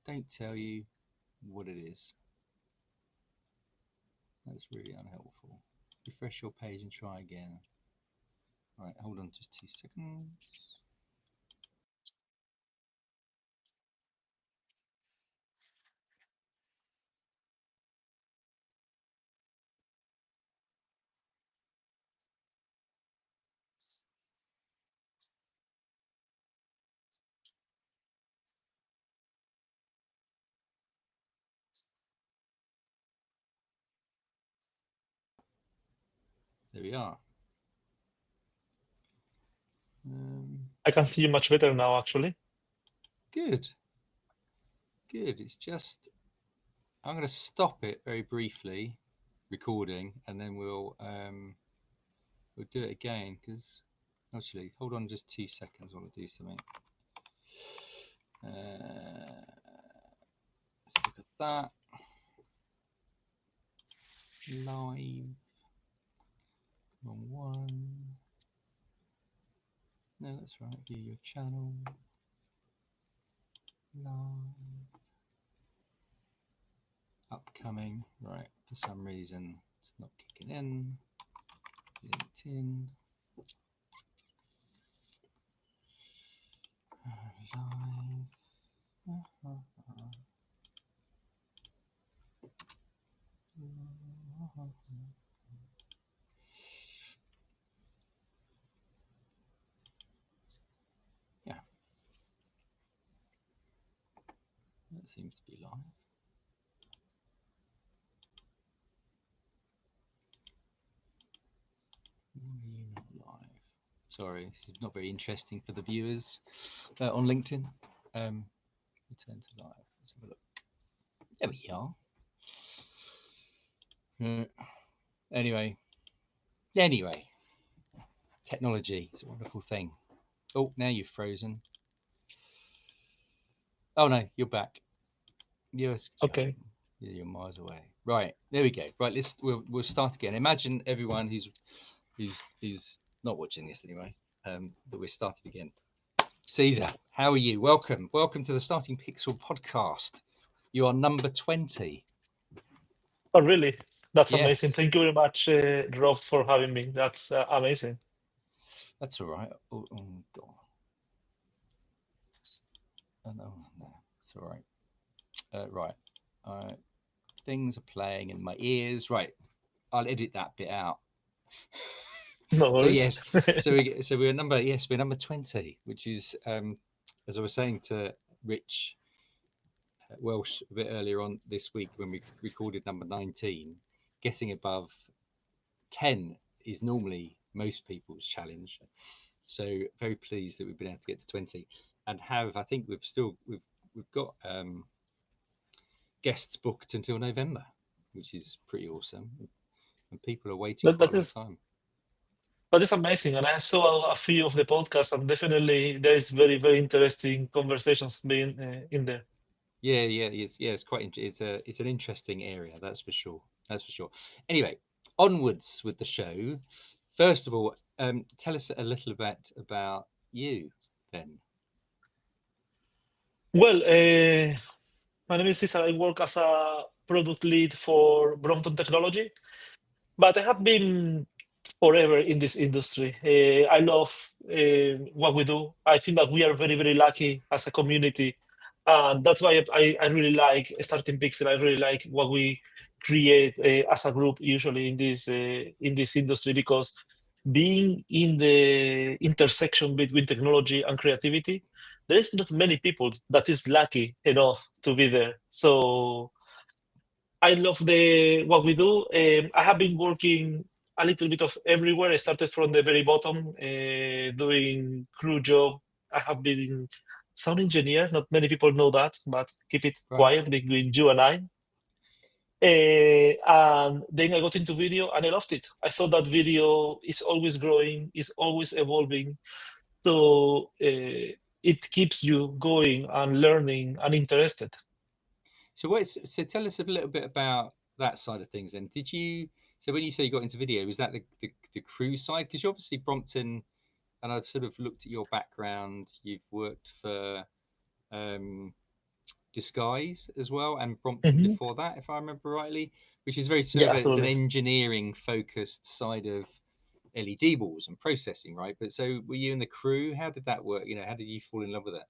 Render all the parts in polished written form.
don't tell you what it is. That's really unhelpful. Refresh your page and try again. Right, hold on just 2 seconds. There we are. I can see you much better now, actually. Good. Good. It's just, I'm going to stop it very briefly, recording, and then we'll do it again. Because actually, hold on just 2 seconds. I want to do something. Let's look at that. Live. Come on, one. No, that's right. View your channel. Live. Upcoming. Right. For some reason, it's not kicking in. LinkedIn. Live. Yeah. That seems to be live. Why are you not live? Sorry, this is not very interesting for the viewers on LinkedIn. Return to live. Let's have a look. There we are. Anyway, technology is a wonderful thing. Oh, now you've frozen. Oh no, you're back. Yes. Okay. You're miles away. Right, there we go. Right, we'll start again. Imagine everyone who's not watching this anyway. That we're started again. Cesar, how are you? Welcome to the Starting Pixel podcast. You are number 20. Oh, really? That's Yes. amazing. Thank you very much, Rob, for having me. That's amazing. That's all right. Oh God. Oh, no, it's all right. Right. Things are playing in my ears. Right. I'll edit that bit out. No So worries. yes. We're number 20, which is as I was saying to Rich Welsh a bit earlier on this week when we recorded number 19, getting above 10 is normally most people's challenge. So very pleased that we've been able to get to 20 and I think we've got guests booked until November, which is pretty awesome. And people are waiting That quite a long is time. that is amazing. And I saw a few of the podcasts, and definitely there is very, very interesting conversations being in there. Yeah, it's quite. It's an interesting area, that's for sure. Anyway, onwards with the show. First of all, tell us a little bit about you, then. Well, my name is Cesar. I work as a product lead for Brompton Technology, but I have been forever in this industry. I love what we do. I think that we are very, very lucky as a community. And that's why I really like Starting Pixel. I really like what we create as a group, usually in this industry, because being in the intersection between technology and creativity, there is not many people that is lucky enough to be there. So I love the what we do. I have been working a little bit of everywhere. I started from the very bottom, doing crew job. I have been sound engineer. Not many people know that, but keep it Right. quiet between you and I. And then I got into video, and I loved it. I thought that video is always growing, is always evolving. So it keeps you going and learning and interested. So tell us a little bit about that side of things. Then, so when you say you got into video, was that the crew side? Because you're obviously Brompton, and I've sort of looked at your background. You've worked for, um, Disguise as well, and Brompton Mhm. before that, if I remember rightly, which is very sort Yeah, of it's an absolutely. engineering focused side of LED balls and processing, right? But so were you in the crew? How did that work? How did you fall in love with it?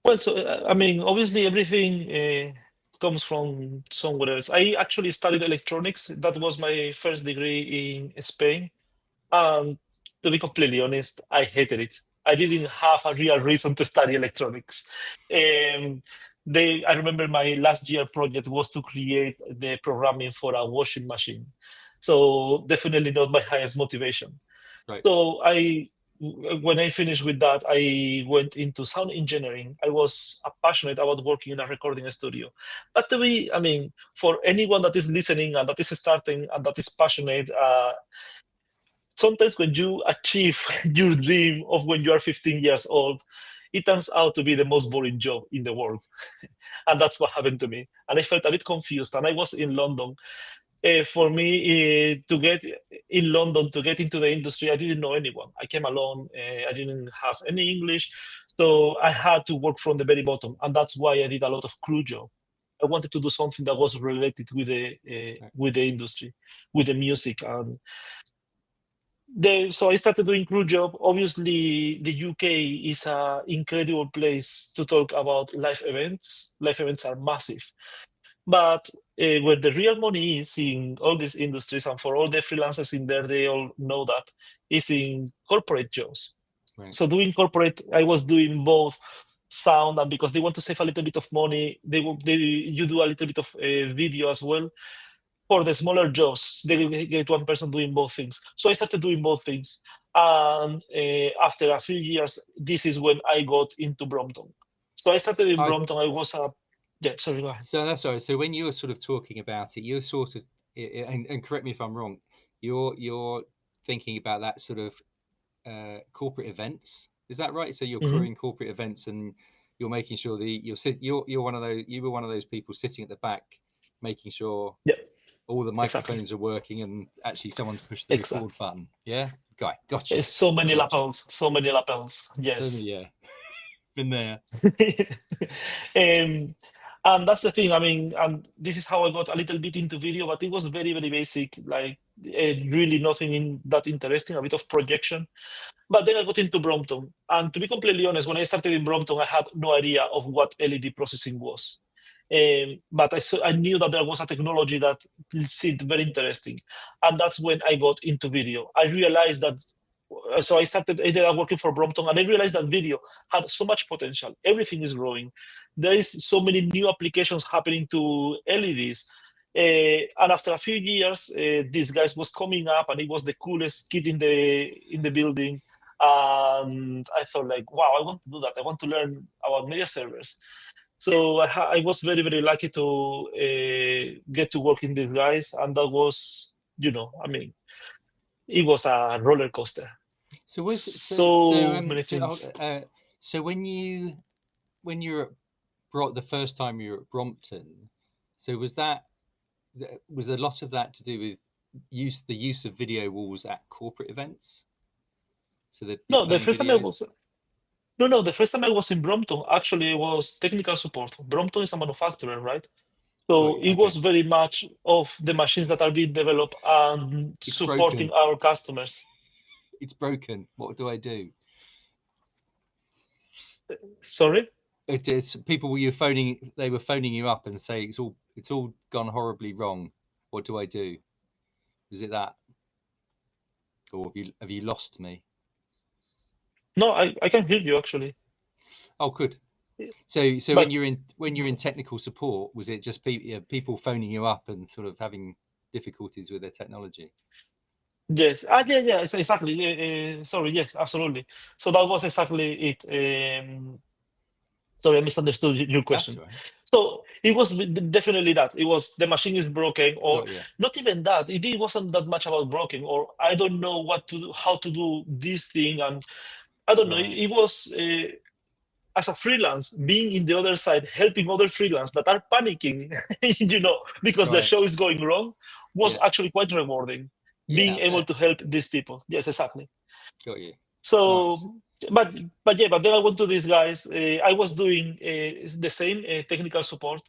Well, so I mean, obviously everything comes from somewhere else. I actually studied electronics. That was my first degree in Spain. And to be completely honest, I hated it. I didn't have a real reason to study electronics. Um, I remember my last year project was to create the programming for a washing machine. So definitely not my highest motivation. Right, So when I finished with that, I went into sound engineering. I was passionate about working in a recording studio. But I mean, for anyone that is listening and that is starting and that is passionate, sometimes when you achieve your dream of when you are 15 years old, it turns out to be the most boring job in the world. And that's what happened to me. And I felt a bit confused. And I was in London. For me, to get in London, to get into the industry, I didn't know anyone. I came alone. I didn't have any English. So I had to work from the very bottom. And that's why I did a lot of crew job. I wanted to do something that was related right, with the industry, with the music. And so I started doing crew job. Obviously, the UK is an incredible place to talk about live events. Live events are massive. But where the real money is in all these industries, and for all the freelancers in there, they all know that, is in corporate jobs. right. So doing corporate, I was doing both sound, and because they want to save a little bit of money, you do a little bit of video as well. For the smaller jobs, they will get one person doing both things. So I started doing both things. And after a few years, this is when I got into Brompton. So I started in I Brompton. I was a, yeah, sorry, go ahead. So that's sorry. So when you were sort of talking about it, you're sort of, and correct me if I'm wrong, you're thinking about that sort of corporate events. Is that right? So you're Hmm. crewing corporate events, and you're making sure you're one of those, you were one of those people sitting at the back, making sure Yeah, all the exactly. microphones are working and actually someone's pushed the record Exactly. button. Yeah, gotcha, So many gotcha. lapels, so many lapels. So Yes. yeah, been there. um, and that's the thing. I mean, and this is how I got a little bit into video, but it was very, very basic, like really nothing that interesting, a bit of projection. But then I got into Brompton. And to be completely honest, when I started in Brompton, I had no idea of what LED processing was. But I knew that there was a technology that seemed very interesting. And that's when I got into video. I realized that, so I ended up working for Brompton, and I realized that video had so much potential. Everything is growing. There is so many new applications happening to LEDs. And after a few years, this guy was coming up, and he was the coolest kid in the building. And I thought, like, wow, I want to do that. I want to learn about media servers. So I was very, very lucky to get to work in these guys, and that was, I mean, it was a roller coaster. So was So many things. so when you were at the first time you were at Brompton, so was a lot of that to do with the use of video walls at corporate events, so that you're No, the playing first time I videos? was no, the first time I was in Brompton, actually, it was technical support. Brompton is a manufacturer, right? Got So you. it Okay, was very much of the machines that are being developed and it's supporting broken. our customers. It's broken. What do I do? Sorry? It is people were you phoning. They were phoning you up and say it's all gone horribly wrong. What do I do? Is it that, or have you lost me? No, I can hear you actually. Oh, good. So But when you're in technical support, was it just people phoning you up and sort of having difficulties with their technology? yes, yeah, exactly. Sorry, yes, absolutely. So that was exactly it. Sorry, I misunderstood your That's question. all right. So it was definitely that. It was the machine is broken, or Got you. not even that. It wasn't that much about broken, or I don't know how to do this thing, and I don't know. Right. It was as a freelance, being in the other side, helping other freelance that are panicking, because their Right. show is going wrong, was Yeah. actually quite rewarding. Yeah. Being I able bet. to help these people. Yes, exactly. Got you. So Nice. but but then I went to these guys. I was doing the same technical support,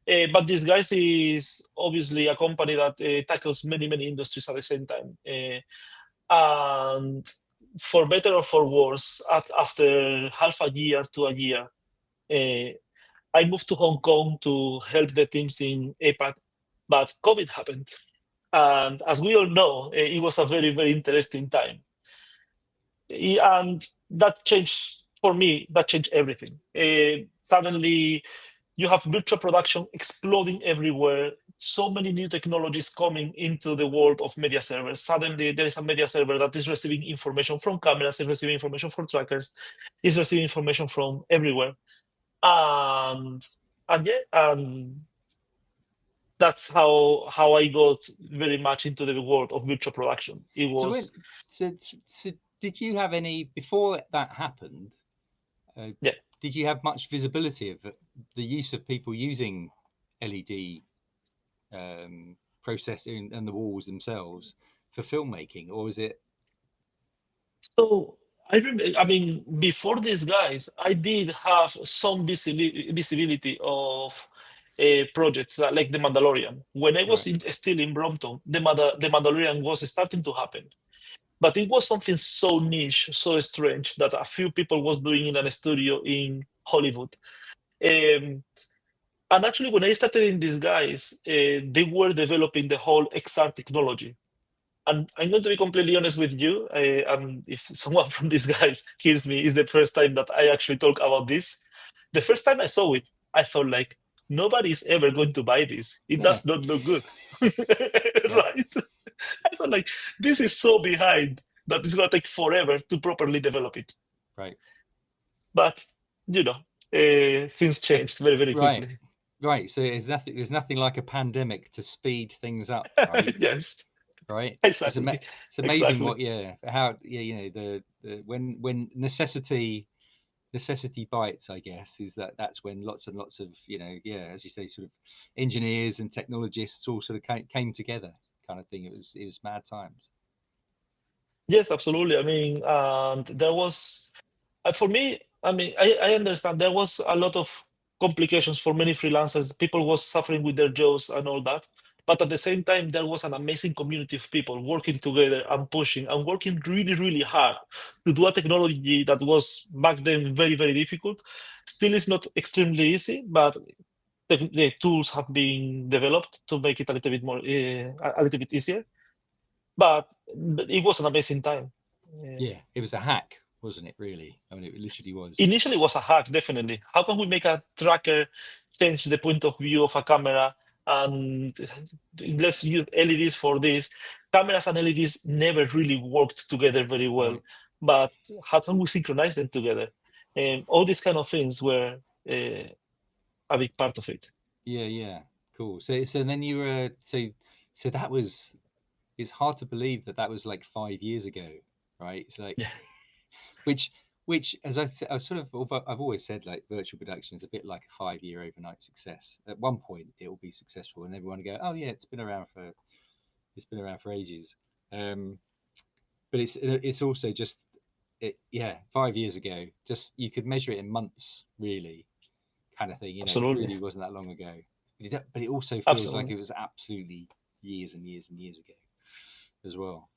but this guys is obviously a company that tackles many industries at the same time. And for better or for worse, after half a year to a year, uh, I moved to Hong Kong to help the teams in APAC, but COVID happened. And as we all know, it was a very interesting time. And that changed, for me, that changed everything. Suddenly, you have virtual production exploding everywhere. So many new technologies coming into the world of media servers. Suddenly, there is a media server that is receiving information from cameras, is receiving information from trackers, is receiving information from everywhere. And and that's how I got very much into the world of virtual production. It So when was so did you have any before that happened? Uh, yeah. did you have much visibility of the use of people using LED processing and the walls themselves for filmmaking, or was it? So I remember, I mean, before these guys, I did have some visibility of projects like The Mandalorian. When I was Right, still in Brompton, the Mandalorian was starting to happen. But it was something so niche, so strange that a few people was doing in a studio in Hollywood. Um, and actually, when I started in these guys, they were developing the whole XR technology. And I'm going to be completely honest with you. And if someone from these guys hears me, is the first time that I actually talk about this. The first time I saw it, I thought like nobody's ever going to buy this. It no, does not look good, right, right? I thought like this is so behind that it's gonna take forever to properly develop it. right, But you know, things but changed very right, quickly. right. So there's nothing like a pandemic to speed things up, right? Yes, Right. exactly, It's amazing exactly. what, yeah, how, yeah, the when necessity bites, I guess, is that's when lots and lots of, yeah, as you say, sort of engineers and technologists all sort of came together, kind of thing. It was mad times. Yes, absolutely. I mean, and there was for me, I mean, I understand there was a lot of complications for many freelancers. People was suffering with their jobs and all that. But at the same time, there was an amazing community of people working together and pushing and working really hard to do a technology that was back then very difficult. Still is not extremely easy, but the tools have been developed to make it a little bit more, a little bit easier. But it was an amazing time. Yeah, it was a hack, wasn't it? Really, I mean, it literally was. Initially was a hack, definitely. How can we make a tracker change the point of view of a camera and let's use LEDs for this? Cameras and LEDs never really worked together very well, Right. but how can we synchronize them together? All these kind of things were a big part of it. Yeah, yeah, cool. So then you were so that was, it's hard to believe that was like 5 years ago, right? It's like, Yeah, which as I said, I've always said, like, virtual production is a bit like a 5 year overnight success. At one point it will be successful and everyone will go, oh yeah, it's been around for ages. um but it's also just, yeah, 5 years ago, just you could measure it in months, really, kind of thing. It absolutely. really wasn't that long ago. But it also feels like Absolutely. it was absolutely years and years and years ago as well.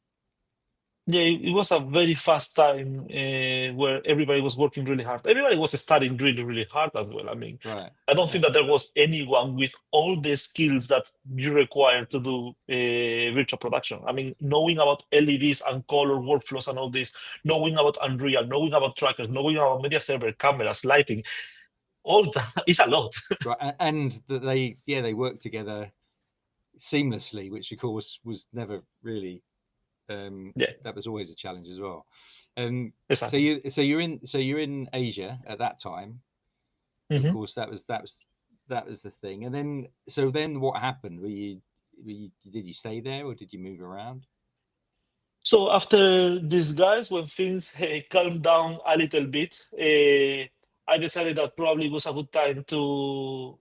Yeah, it was a very fast time where everybody was working really hard. Everybody was studying really hard as well. I mean, Right. I don't think Yeah. that there was anyone with all the skills that you require to do virtual production. I mean, knowing about LEDs and color workflows and all this, knowing about Unreal, knowing about trackers, knowing about media server, cameras, lighting, all that is a lot. Right. And that they work together seamlessly, which of course was never really, Yeah, that was always a challenge as well. So exactly. you're in Asia at that time. Of Mhm. course, that was the thing. And then what happened? Did you stay there or did you move around? So after these guys, when things calmed down a little bit, I decided that probably was a good time to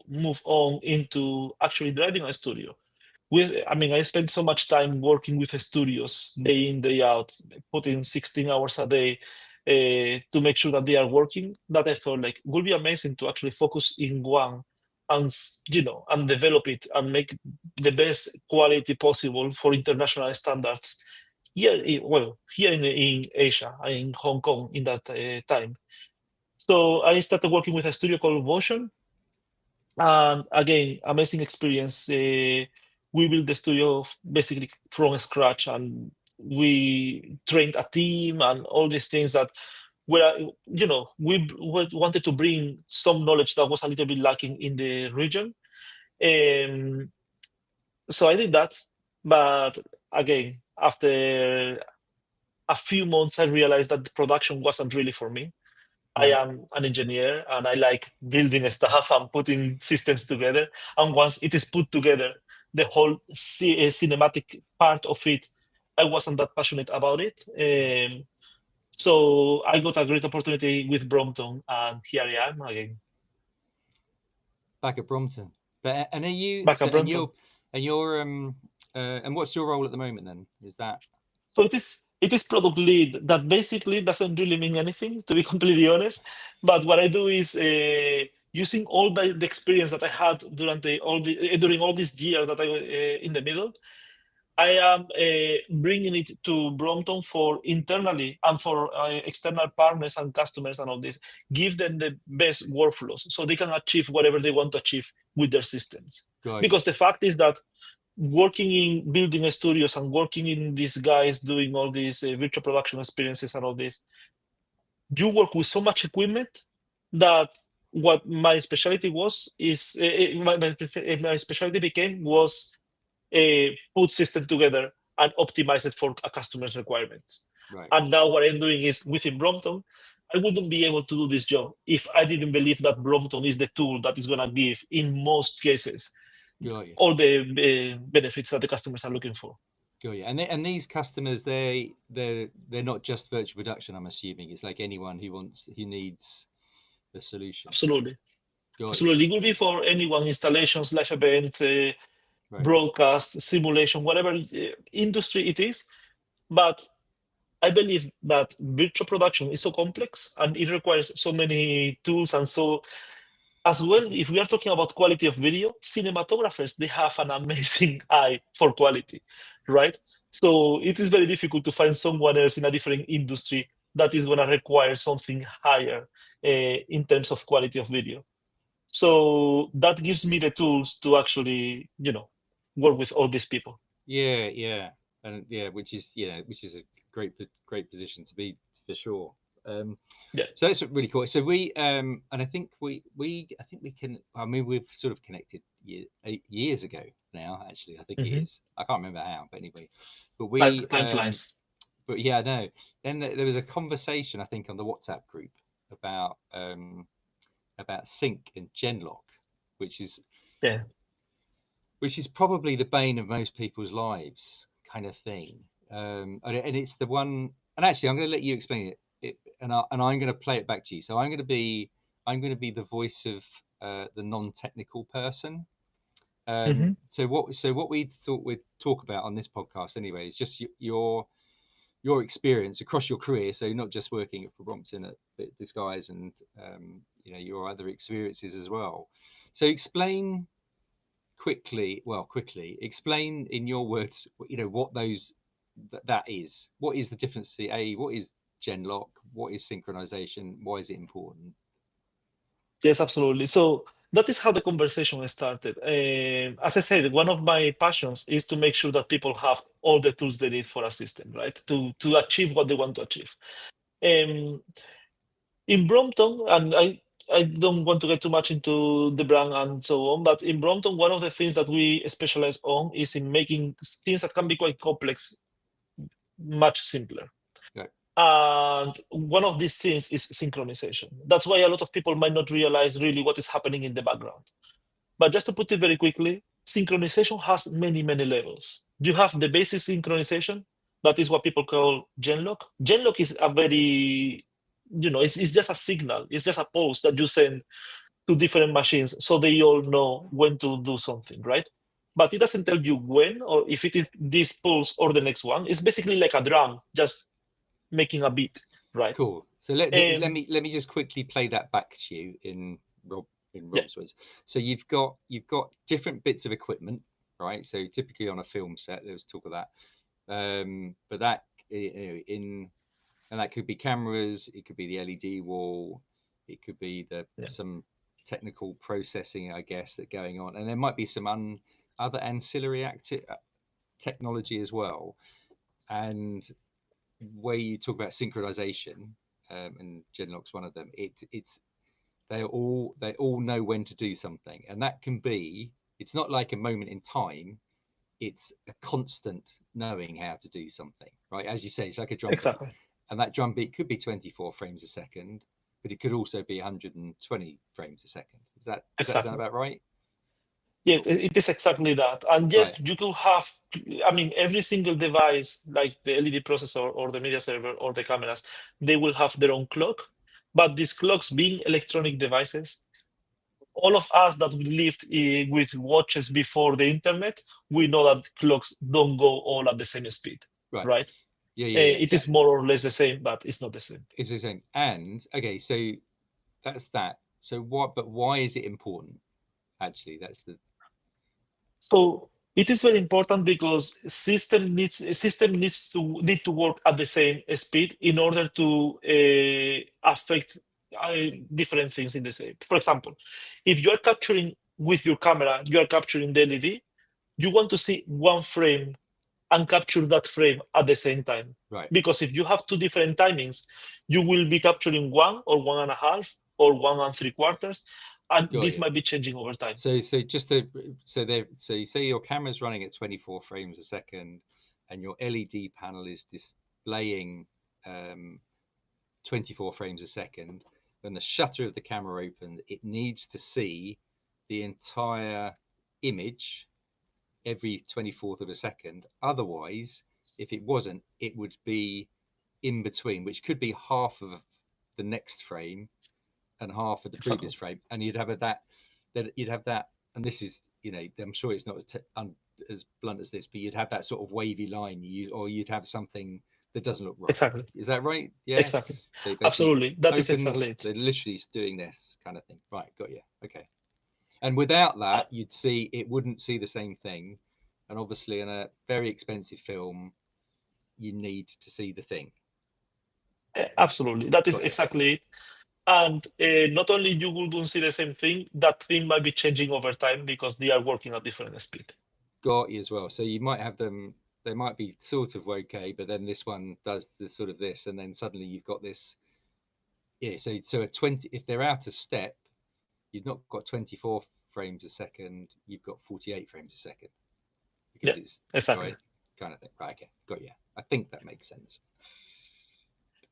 move on into actually driving a studio, I spent so much time working with studios day in, day out, putting 16 hours a day to make sure that they are working, that I thought like would be amazing to actually focus in one and and develop it and make the best quality possible for international standards here in Asia, in Hong Kong in that time. So I started working with a studio called Motion, and again, amazing experience. We built the studio basically from scratch, and we trained a team and all these things that were, we wanted to bring some knowledge that was a little bit lacking in the region. Um, so I did that, but again, after a few months, I realized that the production wasn't really for me. I Right. am an engineer and I like building stuff and putting systems together. And once it is put together, the whole cinematic part of it, I wasn't that passionate about it. So I got a great opportunity with Brompton, and here I am again, Back at Brompton. But and are you back so at Brompton. and you're and what's your role at the moment then? Is that So it is product lead. That basically doesn't really mean anything, to be completely honest. But what I do is using all the experience that I had during all these years that I was in the middle. I am bringing it to Brompton for internally and for external partners and customers and all this. Give them the best workflows so they can achieve whatever they want to achieve with their systems. got you? Because the fact is that working in building studios and working in these guys doing all these virtual production experiences and all this, you work with so much equipment that what my specialty was is my specialty became was put system together and optimize it for a customer's requirements. Right. And now what I'm doing is within Brompton, I wouldn't be able to do this job if I didn't believe that Brompton is the tool that is going to give, in most cases, Got you. all the benefits that the customers are looking for. Got you. And these customers, they're not just virtual production. I'm assuming it's like anyone who needs the solution. Absolutely. Got you. Absolutely. It will be for anyone, installations, live events, Right. broadcast, simulation, whatever industry it is. But I believe that virtual production is so complex and it requires so many tools. And so, as well, if we are talking about quality of video, cinematographers, they have an amazing eye for quality, right? So it is very difficult to find someone else in a different industry that is going to require something higher in terms of quality of video. So that gives me the tools to actually, work with all these people. Yeah, yeah, and yeah, which is a great position to be for sure. Yeah. So that's really cool. So we and I think I think we can. I mean, we've sort of connected 8 years ago now. Actually, I think it Mhm. is. I can't remember how, but anyway. But Time flies. but yeah, no. Then there was a conversation I think on the WhatsApp group about sync and GenLock, which is Yeah. probably the bane of most people's lives, kind of thing. And it's the one. And actually, I'm going to let you explain it, and I'm going to play it back to you. So I'm going to be the voice of the non-technical person. Mhm. So what we thought we'd talk about on this podcast anyway is just your experience across your career. So not just working for Brompton at Disguise and your other experiences as well. So quickly explain in your words, what that is. What is the difference to what is GenLock? What is synchronization? Why is it important? Yes, absolutely. So that is how the conversation started. As I said, one of my passions is to make sure that people have all the tools they need for a system, right? To achieve what they want to achieve. Um, in Brompton, and I don't want to get too much into the brand and so on, but in Brompton, one of the things that we specialize on is in making things that can be quite complex much simpler. Right. And one of these things is synchronization. That's why a lot of people might not realize really what is happening in the background. But just to put it very quickly, synchronization has many, many levels. You have the basic synchronization. That is what people call GenLock. GenLock is a very, it's just a signal. It's just a pulse that you send to different machines so they all know when to do something, right? but it doesn't tell you when or if it is this pulse or the next one. It's basically like a drum, just making a beat, right? Cool. So let Um, me just quickly play that back to you in yeah, Rob's words. So you've got different bits of equipment, right? So typically on a film set, let's talk of that. But that in and that could be cameras, it could be the LED wall, it could be yeah, some technical processing, I guess, that going on, and there might be some other ancillary technology as well. And where you talk about synchronization, and GenLock's one of them. It's they all know when to do something, and that can be. It's not like a moment in time. It's a constant knowing how to do something, right? As you say, it's like a drum beat, exactly. and that drum beat could be 24 frames a second, but it could also be 120 frames a second. Does that sound Exactly. about right? Yeah, it is exactly that. And Right, yes, you could have, I mean, every single device, like the LED processor or the media server or the cameras, they will have their own clock. But these clocks being electronic devices, all of us that lived with watches before the internet, we know that clocks don't go all at the same speed, right. right? Yeah. It is more or less the same, but it's not the same. It's the same. And okay, so that's that. So what? But why is it important? Actually, that's the So it is very important because system needs to work at the same speed in order to affect different things in the same. For example, if you are capturing with your camera, you are capturing the LED, you want to see one frame and capture that frame at the same time. right. Because if you have two different timings, you will be capturing one or one and a half or one and three quarters, and Got this you. might be changing over time. So just to so you say your camera's running at 24 frames a second, and your LED panel is displaying 24 frames a second. When the shutter of the camera opens, it needs to see the entire image every 24th of a second. Otherwise, if it wasn't, it would be in between, which could be half of the next frame and half of the previous Exactly. frame, and you'd have that. And this is, I'm sure it's not as blunt as this, but you'd have that sort of wavy line, or you'd have something that doesn't look right. Exactly. Is that right? Yeah. Exactly. So it basically Absolutely. That is exactly opens. it. They're literally doing this kind of thing. Right. Got you. Okay. And without Uh, that, it wouldn't see the same thing. And obviously, in a very expensive film, you need to see the thing. Absolutely. That is Got you. exactly it. And not only you wouldn't see the same thing, that thing might be changing over time because they are working at different speed. Got you as well. So you might have them. They might be sort of okay, but then this one does this sort of this, and then suddenly you've got this. Yeah. So at 20, if they're out of step, you've not got 24 frames a second. You've got 48 frames a second because Yeah, it's exactly. right kind of thing. Right. Okay. Got you. I think that makes sense.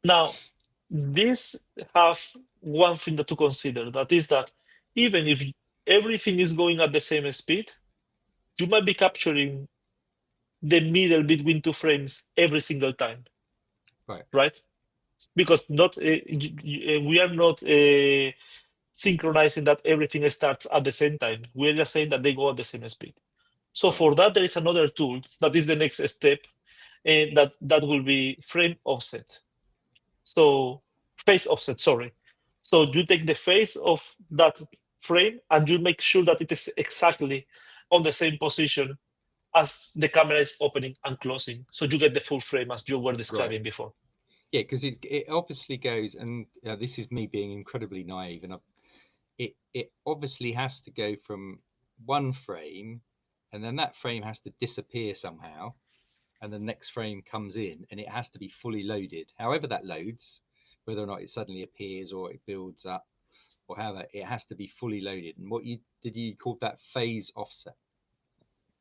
Now, this have one thing to consider, that is that even if everything is going at the same speed, you might be capturing the middle between two frames every single time, Right. right? Because not we are not synchronizing that everything starts at the same time. We're just saying that they go at the same speed. So Got you. for that, there is another tool that is the next step, and that will be frame offset. So phase offset, sorry. So you take the phase of that frame and you make sure that it is exactly on the same position as the camera is opening and closing. So you get the full frame as you were Right. describing before. Yeah, because it obviously goes, and this is me being incredibly naive, and it obviously has to go from one frame, and then that frame has to disappear somehow, and the next frame comes in, and it has to be fully loaded. However that loads, whether or not it suddenly appears or it builds up, or however, it has to be fully loaded. And you call that phase offset?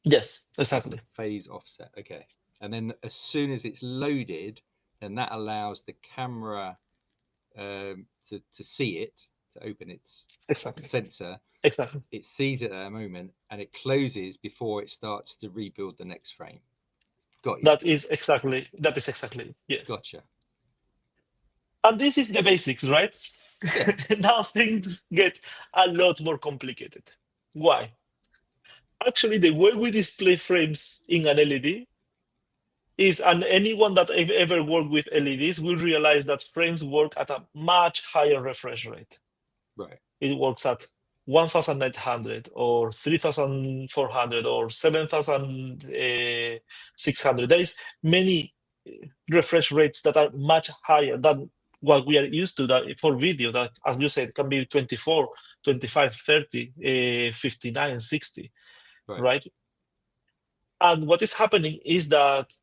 Yes, That's the exactly. phase offset. Okay. And then as soon as it's loaded, then that allows the camera to see it, to open its Exactly. sensor. Exactly. It sees it at a moment and it closes before it starts to rebuild the next frame. Got you. That is exactly it. Yes. Gotcha. And this is the basics, right? Yeah. Now things get a lot more complicated. Why? Actually, the way we display frames in an LED is, and anyone that ever worked with LEDs will realize that frames work at a much higher refresh rate. Right. It works at 1,900 or 3,400 or 7,600. There is many refresh rates that are much higher than what we are used to that for video, that, as you said, can be 24, 25, 30, 59, 60, Right. right? And what is happening is that,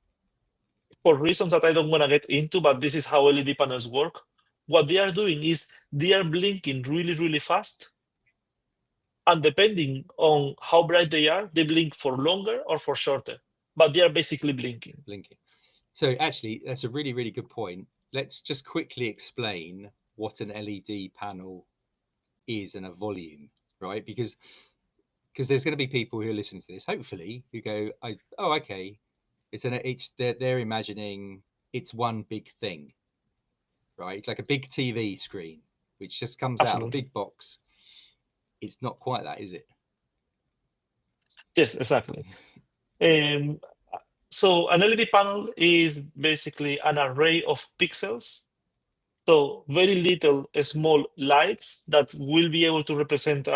for reasons that I don't want to get into, but this is how LED panels work, what they are doing is they are blinking really, really fast. And depending on how bright they blink for longer or for shorter, but they are basically blinking. Blinking. So actually, that's a really, really good point. Let's just quickly explain what an LED panel is and a volume, right? Because there's going to be people who are listening to this, hopefully, who go, "Oh, okay, they're imagining it's one big thing, right? It's like a big TV screen, which just comes out of a Absolutely. big box. It's not quite that, is it?" Yes, exactly. Um, so an LED panel is basically an array of pixels. So very little small lights that will be able to represent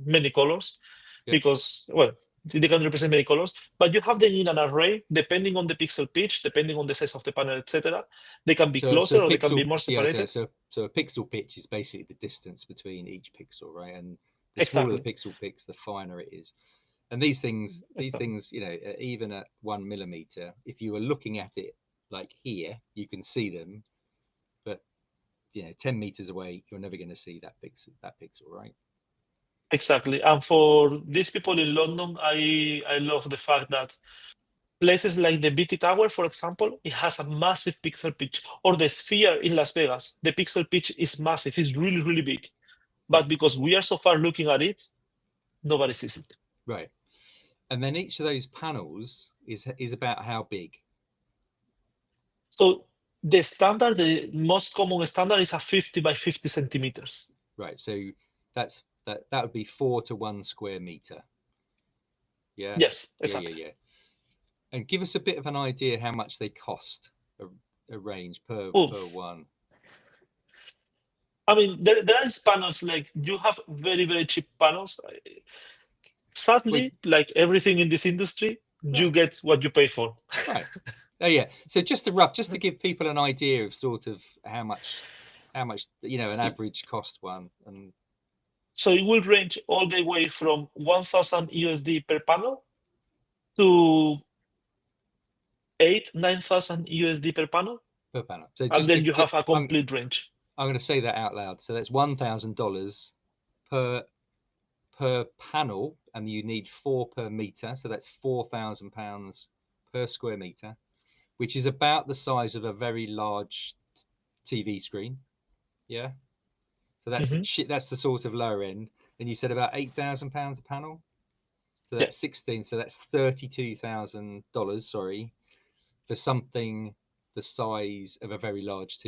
many colors, Yep. because, well, they can represent many colors, but you have them in an array depending on the pixel pitch, depending on the size of the panel, etc. They can be So a closer or they can be pixel, more yeah. separated. So a pixel pitch is basically the distance between each pixel, right? And the smaller the Exactly. pixel pitch, the finer it is. And these Exactly. things, even at 1 millimeter, if you were looking at it like here, you can see them, but 10 meters away, you're never going to see that pixel, right? Exactly. And for these people in London, I love the fact that places like the BT Tower, for example, it has a massive pixel pitch, or the Sphere in Las Vegas, the pixel pitch is massive. It's really, really big. Yeah. But because we are so far looking at it, nobody sees it. Right. And then each of those panels is about how big? So the most common standard is a 50 by 50 centimeters. Right. So that would be 4 to 1 square meter. Yeah. Yes, Yeah. exactly. And give us a bit of an idea how much they cost, a range per Oh, one. I mean, there is panels, like you have very, very cheap panels. Sadly, like everything in this industry, you get what you pay for. Right. Oh yeah. So just to give people an idea of sort of how much an average cost one. And so it will range all the way from 1,000 USD per panel to 9,000 USD per panel. Per panel. So And then you have a complete range. I'm going to say that out loud. So that's $1,000 per panel, and you need 4 per meter. So that's £4,000 per square meter, which is about the size of a very large TV screen. Yeah. So that's that's the sort of lower end. And you said about £8,000 a panel. So that's 16. So that's $32,000. Sorry, for something the size of a very large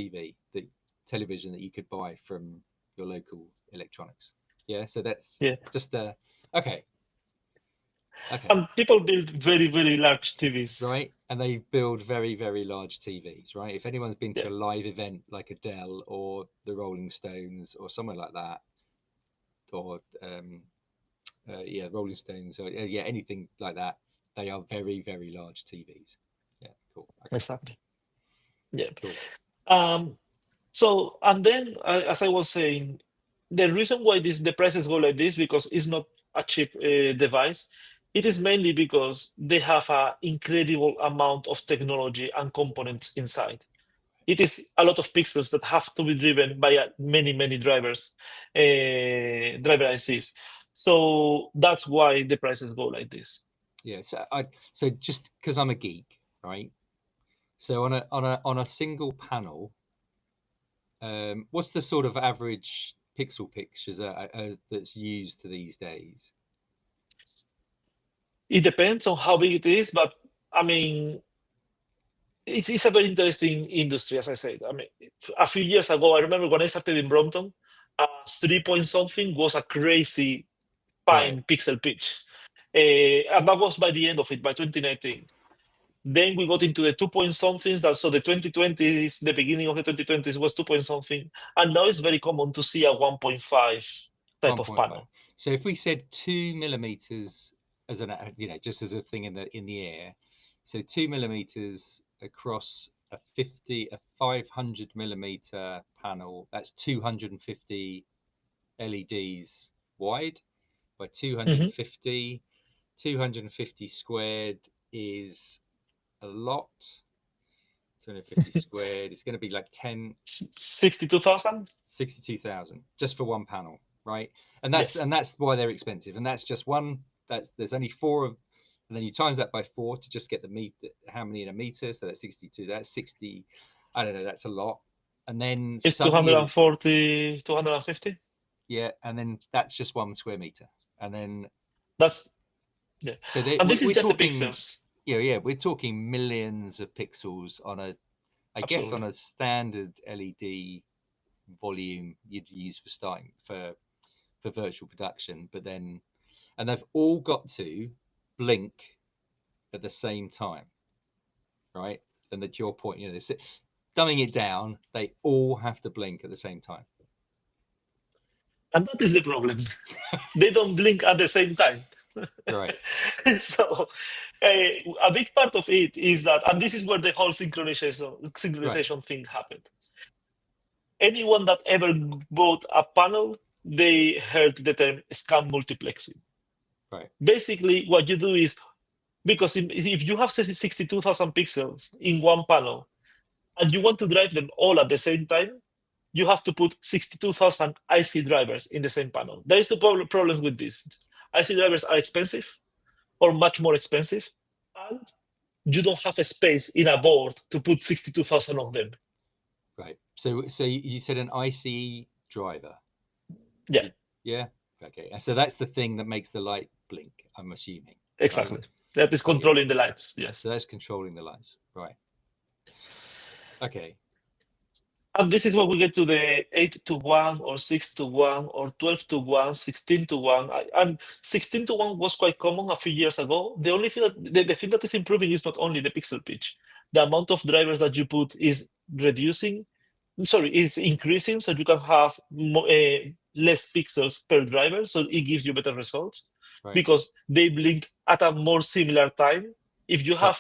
television that you could buy from your local electronics. Yeah. So that's just okay. And people build very, very large TVs. Right. And they build very, very large TVs, right? If anyone's been to a live event like Adele or the Rolling Stones or somewhere like that, or Rolling Stones, or anything like that, they are very, very large TVs. Yeah, cool. Okay. Exactly. Yeah. Cool. So, and then, as I was saying, the reason why the prices go like this, because it's not a cheap device. It is mainly because they have an incredible amount of technology and components inside. It is a lot of pixels that have to be driven by many, many drivers, driver ICs. So that's why the prices go like this. Yeah. So just because I'm a geek, right? So on a single panel, what's the sort of average pixel pictures that's used these days? It depends on how big it is, but I mean, it's a very interesting industry, as I said. I mean, a few years ago, I remember when I started in Brompton, 3 point something was a crazy fine pixel pitch. And that was by the end of it, by 2019. Then we got into the 2 point somethings. So the 2020s, the beginning of the 2020s was 2 point something, and now it's very common to see a 1.5 type of 1.5. panel. So if we said 2 millimeters as an, just as a thing in the air, so 2 millimeters across a 500 millimeter panel, that's 250 LEDs wide by 250. 250 squared is a lot. 250 squared is going to be like 62,000. 62,000 just for one panel, right? And Yes. that's why they're expensive. And that's just one. There's only 4 of, and then you times that by 4 to just get the meter. How many in a meter? So that's 62. That's 60. I don't know. That's a lot. And then It's suddenly, 240, 250. yeah. And then that's just 1 square meter. And then That's yeah. so And this is we're just the talking, pixels. yeah, we're talking millions of pixels on a, I guess, Absolutely. on a standard LED volume you'd use for starting for virtual production. But then, and they've all got to blink at the same time, right? And that's your point, this dumbing it down, they all have to blink at the same time. And that is the problem. They don't blink at the same time. Right. So a big part of it is that, and this is where the whole synchronization thing happened. Anyone that ever bought a panel, they heard the term scan multiplexing. Right. Basically, what you do is, because if you have 62,000 pixels in one panel and you want to drive them all at the same time, you have to put 62,000 IC drivers in the same panel. There is the problem with this. IC drivers are expensive, or much more expensive, and you don't have a space in a board to put 62,000 of them. Right. So you said an IC driver. Yeah. Yeah. Okay. So that's the thing that makes the light blink, I'm assuming. Exactly. Right? That is controlling the lights. Yes. So that's controlling the lights. Right. Okay. And this is where we get to the 8-to-1 or 6-to-1 or 12-to-1, 16-to-1. And 16-to-1 was quite common a few years ago. The only thing the thing that is improving is not only the pixel pitch. The amount of drivers that you put is increasing, so you can have less pixels per driver, so it gives you better results. Right. Because they blink at a more similar time. If you have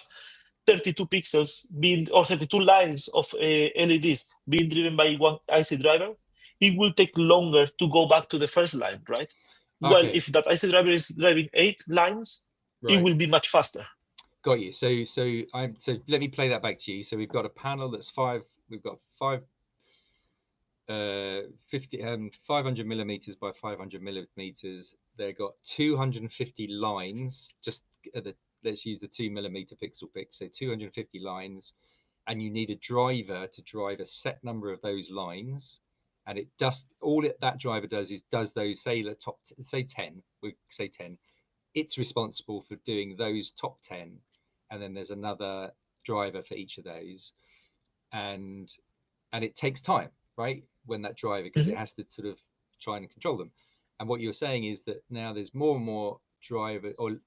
32 pixels or 32 lines of LEDs being driven by one IC driver, it will take longer to go back to the first line, right? Okay. Well, if that IC driver is driving 8 lines, it will be much faster. Got you. So let me play that back to you. So we've got a panel that's 500 millimeters by 500 millimeters. They've got 250 lines. Just let's use the 2 millimeter pixel pick. So 250 lines, and you need a driver to drive a set number of those lines. And it does that driver does those, say 10. We say 10. It's responsible for doing those top 10, and then there's another driver for each of those, and it takes time, right? When that driver, because it has to sort of try and control them. And what you're saying is that now there's more and more driver, or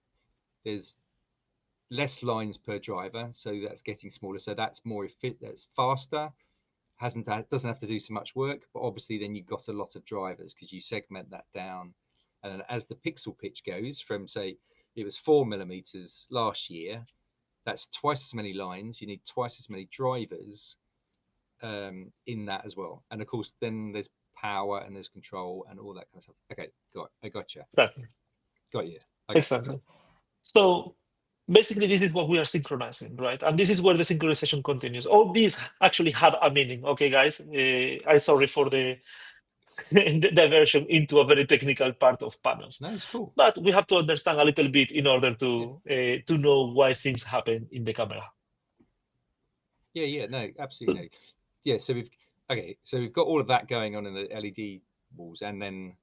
there's less lines per driver, so that's getting smaller. So that's more efficient, that's faster, doesn't have to do so much work. But obviously, then you've got a lot of drivers because you segment that down. And then as the pixel pitch goes from, say, it was 4 millimeters last year, that's twice as many lines. You need twice as many drivers in that as well. And of course, then there's power and there's control and all that kind of stuff. Okay, I got you. Exactly. Got you. Okay. Exactly. So basically, this is what we are synchronizing, right? And this is where the synchronization continues. All these actually have a meaning. Okay, guys, I'm sorry for the diversion into a very technical part of panels. No, it's cool. But we have to understand a little bit in order to know why things happen in the camera. Yeah, no, absolutely no. Yeah, so we've got all of that going on in the LED walls, and then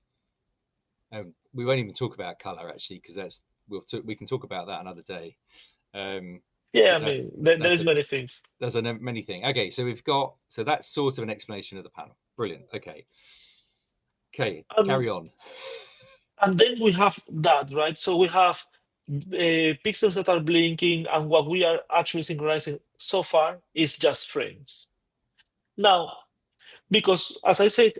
we won't even talk about color actually, because we can talk about that another day. Yeah, I mean, there's many things. There's many things. Okay, so that's sort of an explanation of the panel. Brilliant. Okay, carry on. And then we have that, right? So we have pixels that are blinking, and what we are actually synchronizing so far is just frames. Now, because as I said,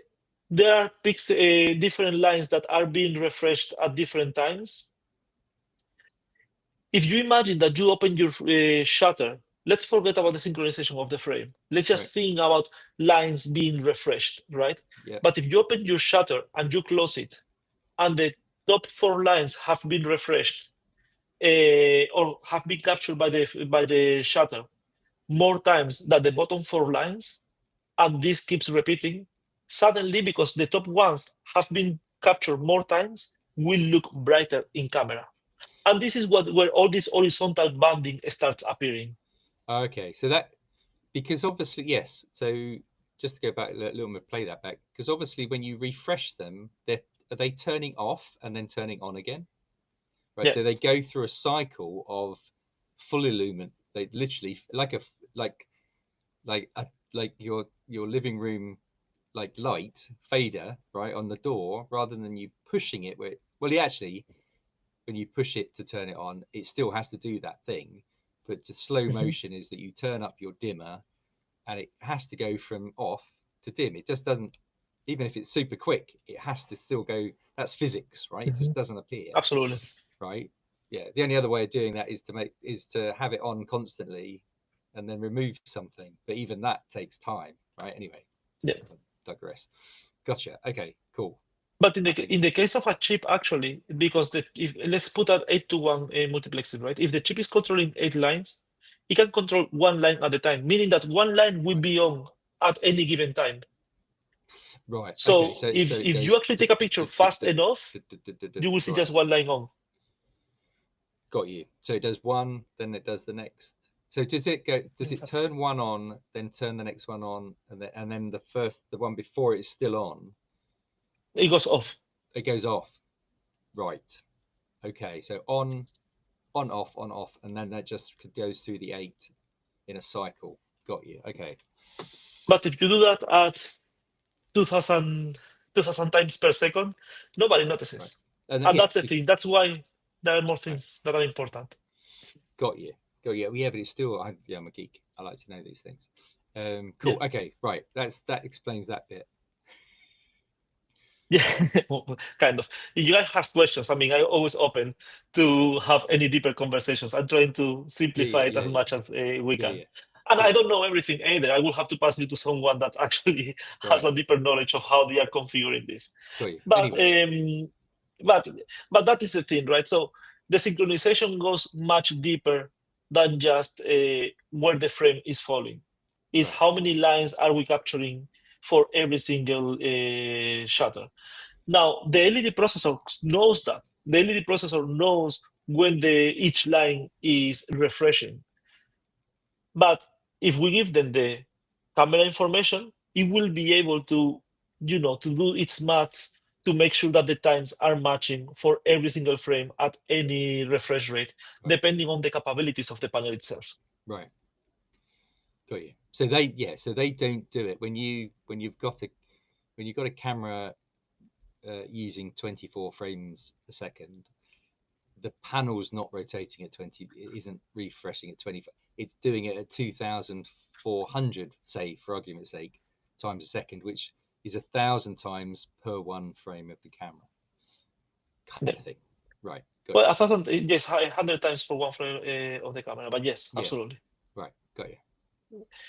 there are different lines that are being refreshed at different times. If you imagine that you open your shutter, let's forget about the synchronization of the frame. Let's just think about lines being refreshed, right? Yeah. But if you open your shutter and you close it, and the top 4 lines have been refreshed or have been captured by the shutter more times than the bottom 4 lines, and this keeps repeating, suddenly, because the top ones have been captured more times, will look brighter in camera. And this is where all this horizontal banding starts appearing. Okay, so that, because obviously, yes. So just to go back a little bit, play that back, because obviously when you refresh them, are they turning off and then turning on again? Right. Yeah. So they go through a cycle of full illumination. They literally like your living room like light fader, right, on the door, rather than you pushing it where, well, actually, when you push it to turn it on, it still has to do that thing. But the slow motion is that you turn up your dimmer and it has to go from off to dim. It just doesn't, even if it's super quick, it has to still go. That's physics, right? It just doesn't appear. Absolutely. Right. Yeah. The only other way of doing that is to have it on constantly and then remove something. But even that takes time, right? Anyway, Yeah. digress. Gotcha. Okay, cool. But in the case of a chip, actually, because let's put that 8-to-1 multiplexing, right? If the chip is controlling 8 lines, it can control 1 line at a time, meaning that 1 line will be on at any given time. Right. So, okay. So if you actually take a picture fast enough, you will see just 1 line on. Got you. So it does one, then it does the next. So does it go? Does it turn one on, then turn the next one on, and then the one before it is still on? It goes off. It goes off. Right. Okay. So on, off, and then that just goes through the 8 in a cycle. Got you. Okay. But if you do that at 2000 times per second, nobody notices. Right. And that's the thing. That's why there are more things that are important. Got you. Yeah, but it's still, I'm a geek. I like to know these things. Cool. Yeah. Okay. Right. That explains that bit. Yeah, kind of. If you guys have questions, I mean, I'm always open to have any deeper conversations. I'm trying to simplify it as much as we can. Yeah. And cool. I don't know everything either. I will have to pass you to someone that actually has a deeper knowledge of how they are configuring this. But anyway. But that is the thing, right? So the synchronization goes much deeper than just where the frame is falling. It's how many lines are we capturing for every single shutter. Now, the LED processor knows that. The LED processor knows when each line is refreshing. But if we give them the camera information, it will be able to, to do its maths to make sure that the times are matching for every single frame at any refresh rate, depending on the capabilities of the panel itself. Right. Got you. So they don't do it when you've got a camera using 24 frames a second. The panel's not rotating at 20. It isn't refreshing at 20. It's doing it at 2,400, say, for argument's sake, times a second, which is 1,000 times per one frame of the camera. Kind of thing. Right. Well, 1,000, yes, 100 times for one frame of the camera, but yes, absolutely. Right. Got you.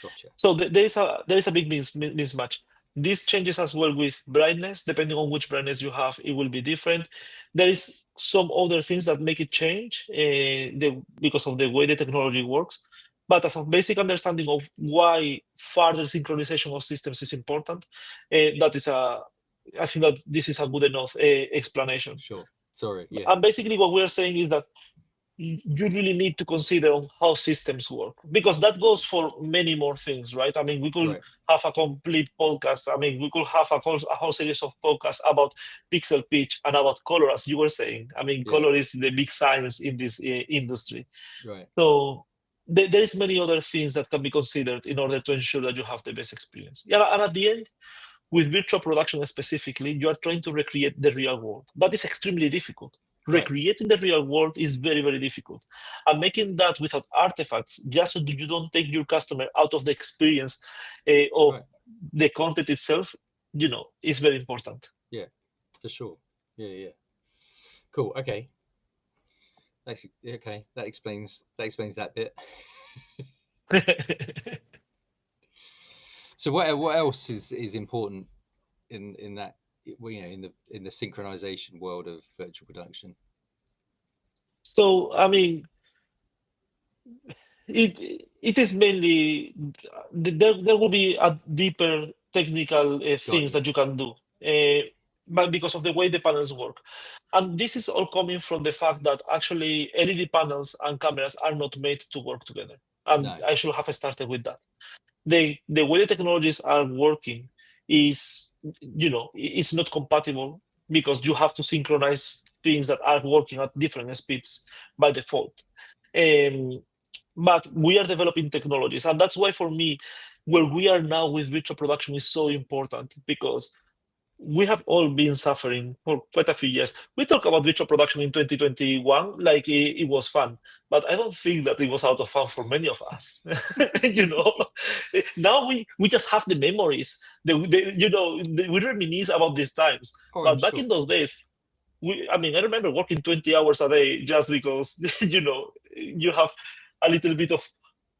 Gotcha. So there is a big mismatch. This changes as well with brightness. Depending on which brightness you have, it will be different. There is some other things that make it change because of the way the technology works. But as a basic understanding of why further synchronization of systems is important, I think that this is a good enough explanation. Sure. Sorry. Yeah. And basically what we're saying is that you really need to consider on how systems work, because that goes for many more things, right? I mean, we could have a complete podcast. I mean, we could have a whole series of podcasts about pixel pitch and about color, as you were saying. I mean, color is the big science in this industry. Right. So there is many other things that can be considered in order to ensure that you have the best experience. Yeah, and at the end, with virtual production specifically, you are trying to recreate the real world. That is extremely difficult. Right. Recreating the real world is very, very difficult. And making that without artifacts, just so that you don't take your customer out of the experience of Right. the content itself, is very important. Yeah. For sure. Yeah. Yeah. Cool. Okay. That's okay. That explains that bit. So what else is important in that, well, in the synchronization world of virtual production? So, I mean, it is mainly there will be a deeper technical Got things you. that you can do, but because of the way the panels work, and this is all coming from the fact that actually LED panels and cameras are not made to work together, and No. I should have started with that. The way the technologies are working is, it's not compatible because you have to synchronize things that are working at different speeds by default. Um, but we are developing technologies, and that's why for me, where we are now with virtual production is so important, because we have all been suffering for quite a few years. We talk about virtual production in 2021 like it was fun, but I don't think that it was out of fun for many of us. you know, now we just have the memories. We reminisce about these times. Oh, I'm But back sure. in those days, I mean, I remember working 20 hours a day just because, you have a little bit of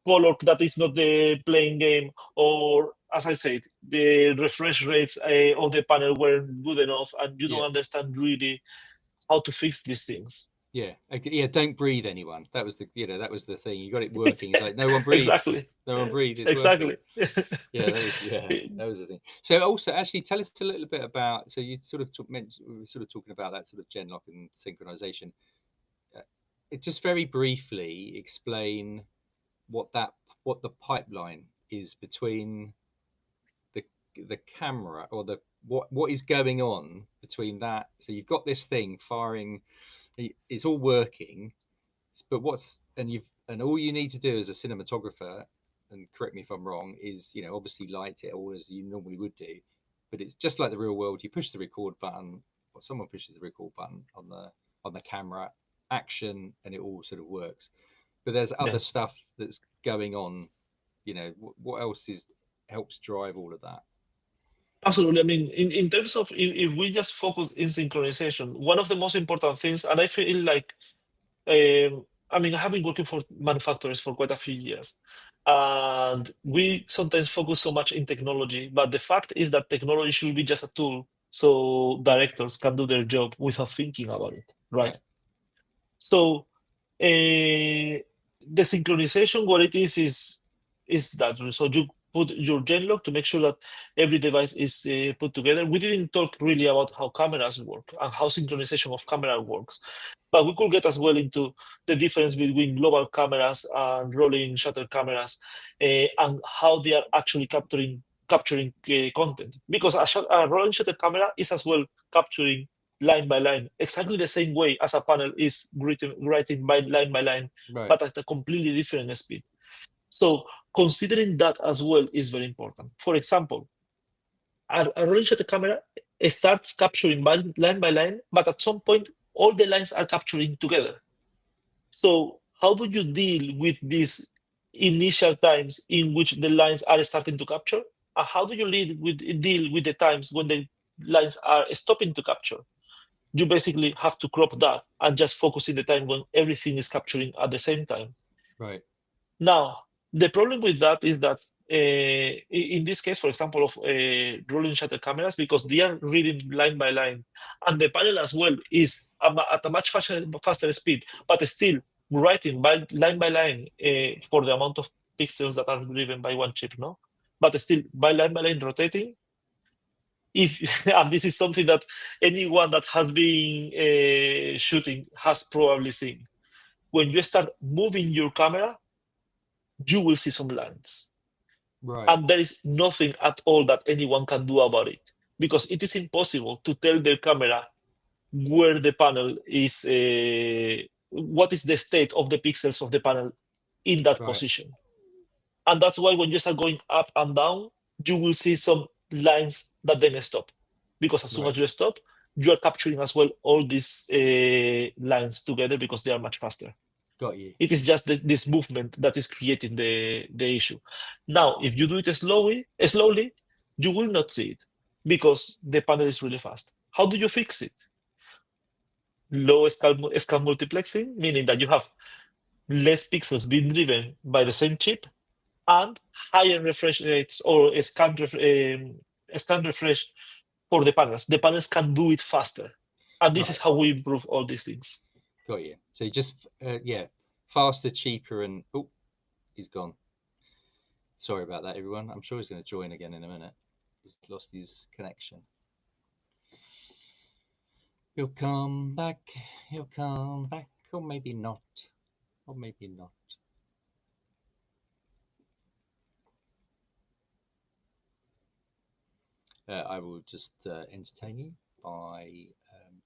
color that is not the playing game, or as I said, the refresh rates of the panel weren't good enough, and you don't Yeah. understand really how to fix these things. Yeah. Okay. Yeah. Don't breathe, anyone. That was the thing. You got it working. It's like no one breathe. Exactly. No one breathe. It's working. Exactly. Yeah. That was the thing. So also, actually, tell us a little bit about. So you sort of mentioned, we were sort of talking about that sort of GenLock and synchronization. Uh, it just very briefly explain what that what the pipeline is between the the camera, or the what is going on between that. So you've got this thing firing, it's all working, but all you need to do as a cinematographer, and correct me if I'm wrong, is obviously light it all as you normally would do, but it's just like the real world. You push the record button, or someone pushes the record button on the camera, action, and it all sort of works. But there's Yeah. other stuff that's going on. What else helps drive all of that? Absolutely. I mean, in terms of if we just focus in synchronization, one of the most important things, and I feel like, I mean, I have been working for manufacturers for quite a few years, and we sometimes focus so much in technology, but the fact is that technology should be just a tool so directors can do their job without thinking about it, right? Right. So, the synchronization, what it is that. So you put your GenLock to make sure that every device is put together. We didn't talk really about how cameras work and how synchronization of camera works, but we could get as well into the difference between global cameras and rolling shutter cameras, and how they are actually capturing content, because a rolling shutter camera is as well capturing line by line, exactly the same way as a panel is writing by line, Right. but at a completely different speed. So considering that as well is very important. For example, a rolling shutter camera starts capturing line by line, but at some point, all the lines are capturing together. So how do you deal with these initial times in which the lines are starting to capture? And how do you deal with the times when the lines are stopping to capture? You basically have to crop that and just focus in the time when everything is capturing at the same time. Right. Now, the problem with that is that in this case, for example, of rolling shutter cameras, because they are reading line by line, and the panel as well is at a much faster speed, but still writing by line for the amount of pixels that are driven by one chip, no? But still by line rotating. If and this is something that anyone that has been shooting has probably seen. When you start moving your camera, you will see some lines. Right. And there is nothing at all that anyone can do about it, because it is impossible to tell the camera where the panel is, what is the state of the pixels of the panel in that Right. position. And that's why when you start going up and down, you will see some lines that then stop. Because as soon Right. as you stop, you are capturing as well all these lines together because they are much faster. Got you. It is just this movement that is creating the issue. Now, if you do it slowly, you will not see it because the panel is really fast. How do you fix it? Low scale multiplexing, meaning that you have less pixels being driven by the same chip and higher refresh rates or scan refresh for the panels. The panels can do it faster. And this is Right. how we improve all these things. Got you. So you just faster, cheaper, and oh, he's gone. Sorry about that, everyone. I'm sure he's going to join again in a minute. He's lost his connection. He'll come back. He'll come back, or maybe not. Or maybe not. I will just entertain you by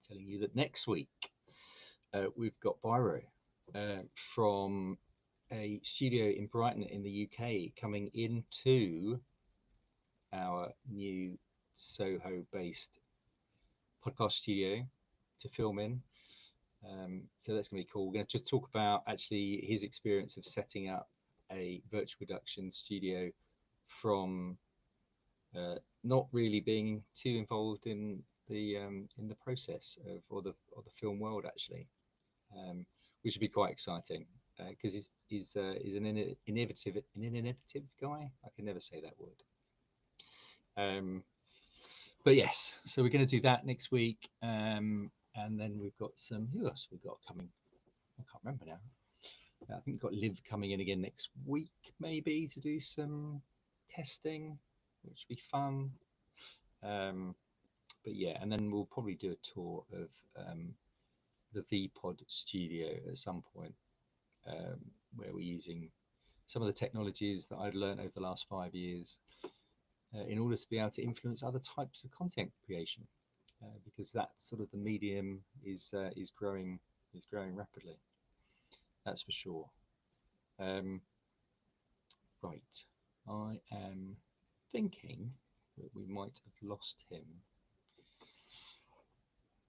telling you that next week we've got Byro from a studio in Brighton in the UK coming into our new Soho-based podcast studio to film in. So that's going to be cool. We're going to just talk about actually his experience of setting up a virtual production studio from not really being too involved in the process of or the film world actually, which would be quite exciting because he's an innovative guy. I can never say that word. But yes, so we're going to do that next week, and then we've got some. Who else we've got coming? I can't remember now. I think we've got Liv coming in again next week, maybe to do some testing, which would be fun. But yeah, and then we'll probably do a tour of the VPod studio at some point, where we're using some of the technologies that I'd learned over the last 5 years in order to be able to influence other types of content creation, because that sort of the medium is growing rapidly. That's for sure. Right, I am thinking that we might have lost him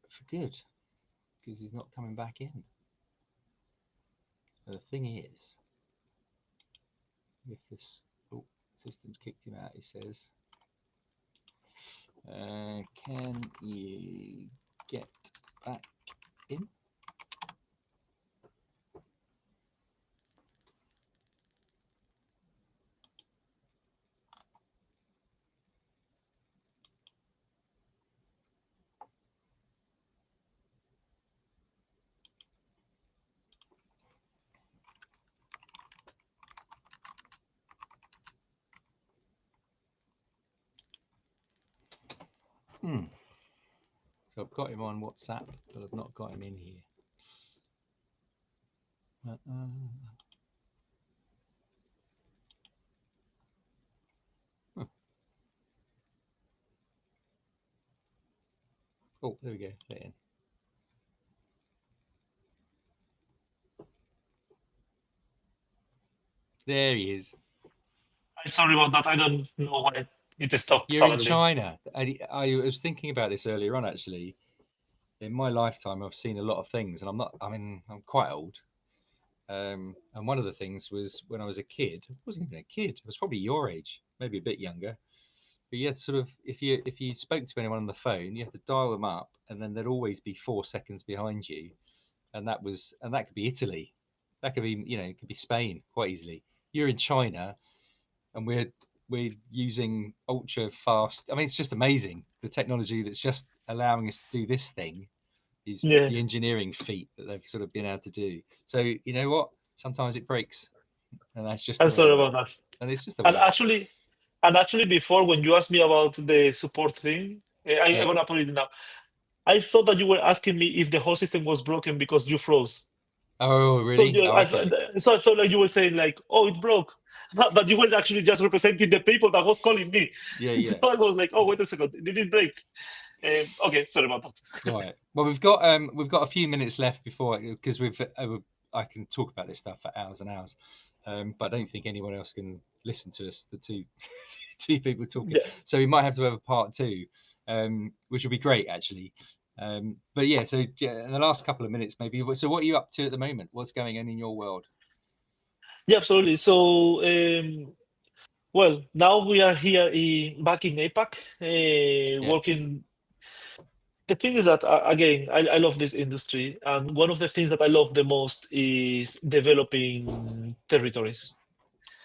for good because he's not coming back in. And the thing is, if this system's kicked him out, he says, can you get back in? So I've got him on WhatsApp, but I've not got him in here. Oh, there we go. Let in. There he is. I'm sorry about that. I don't know why it stopped You're in suddenly. China. I was thinking about this earlier on, actually. In my lifetime, I've seen a lot of things, and I'm quite old. And one of the things was when I was a kid. I wasn't even a kid. I was probably your age, maybe a bit younger. But you had sort of, if you spoke to anyone on the phone, you had to dial them up, and then there'd always be 4 seconds behind you, and that could be Italy, that could be it could be Spain quite easily. You're in China, and we're using ultra fast. I mean, it's just amazing the technology that's just allowing us to do this thing. Is Yeah. the engineering feat that they've sort of been able to do. So you know what? Sometimes it breaks, and that's just I'm the way sorry it about works. that. And it's just the And way. actually, before when you asked me about the support thing, I'm Yeah. gonna put it now. I thought that you were asking me if the whole system was broken because you froze. Oh, So, really? Oh, okay. so I thought like you were saying like, oh, it broke, but you were actually just representing the people that was calling me. Yeah, So yeah. I was like, oh, wait a second, did it break? Okay, sorry about that. All right. Well, we've got a few minutes left before because I can talk about this stuff for hours and hours, but I don't think anyone else can listen to us. The two people talking, Yeah. so we might have to have a part two, which would be great actually. But yeah, so in the last couple of minutes, maybe. So what are you up to at the moment? What's going on in your world? Yeah, absolutely. So, well, now we are here back in APAC, Yeah, working. The thing is that, again, I love this industry, and one of the things that I love the most is developing territories.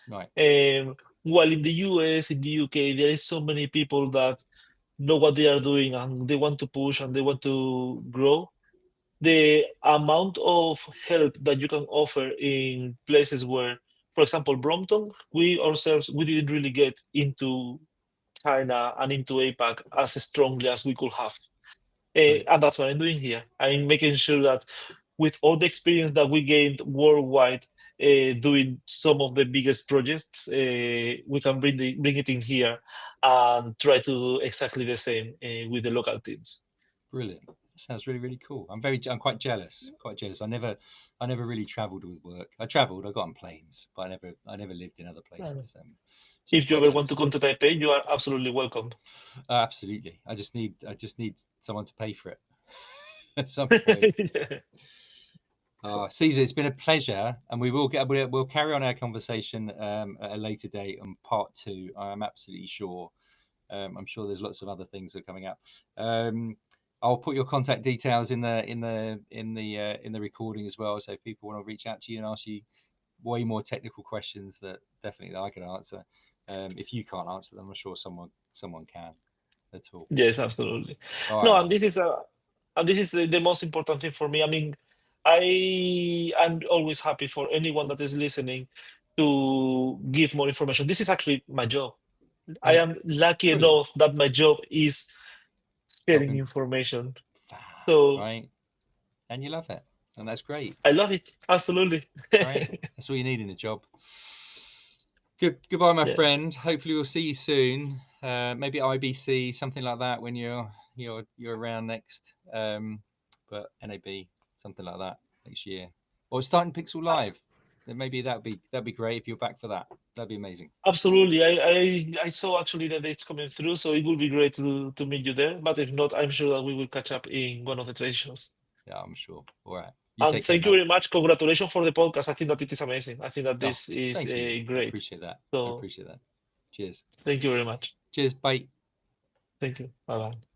right, Um, while in the US, in the UK, there is so many people that know what they are doing and they want to push and they want to grow. The amount of help that you can offer in places where, for example, Brompton, we ourselves, we didn't really get into China and into APAC as strongly as we could have. brilliant, And that's what I'm doing here. I'm making sure that with all the experience that we gained worldwide, doing some of the biggest projects, we can bring it in here and try to do exactly the same with the local teams. brilliant. Sounds really, really cool. I'm quite jealous. Quite jealous. I never really travelled with work. I travelled. I got on planes, but I never lived in other places. So I'm If you quite ever want to jealous. come to Taipei, you are absolutely welcome. Absolutely. I just need someone to pay for it at some point. Yeah. Cesar, it's been a pleasure, and we'll carry on our conversation at a later date on part two. I'm absolutely sure. I'm sure there's lots of other things that are coming up. I'll put your contact details in the recording as well, so if people want to reach out to you and ask you way more technical questions that definitely I can answer. If you can't answer them, I'm sure someone can at all. Yes, absolutely. All No, right, and man. this is the most important thing for me. I mean, I'm always happy for anyone that is listening to give more information. This is actually my job. I Yeah, am lucky brilliant. enough that my job is sharing Helping information. fab, So right? And you love it, and that's great. I love it. Absolutely. Great. That's all you need in a job. Goodbye, my Yeah. friend. Hopefully, we'll see you soon. Maybe IBC, something like that, when you're around next. But NAB, something like that next year, or starting Pixel Uh, Live. Then maybe that'd be great if you're back for that. That'd be amazing. Absolutely. I saw actually that it's coming through, so it would be great to meet you there. But if not, I'm sure that we will catch up in one of the trade shows. Yeah, I'm sure. All right. You And take care, thank you man. very much. Congratulations for the podcast. I think that it is amazing. I think that Oh, this is thank you. I great. appreciate that. I So appreciate that. Cheers. thank you very much. Cheers. Bye. Thank you. Bye bye.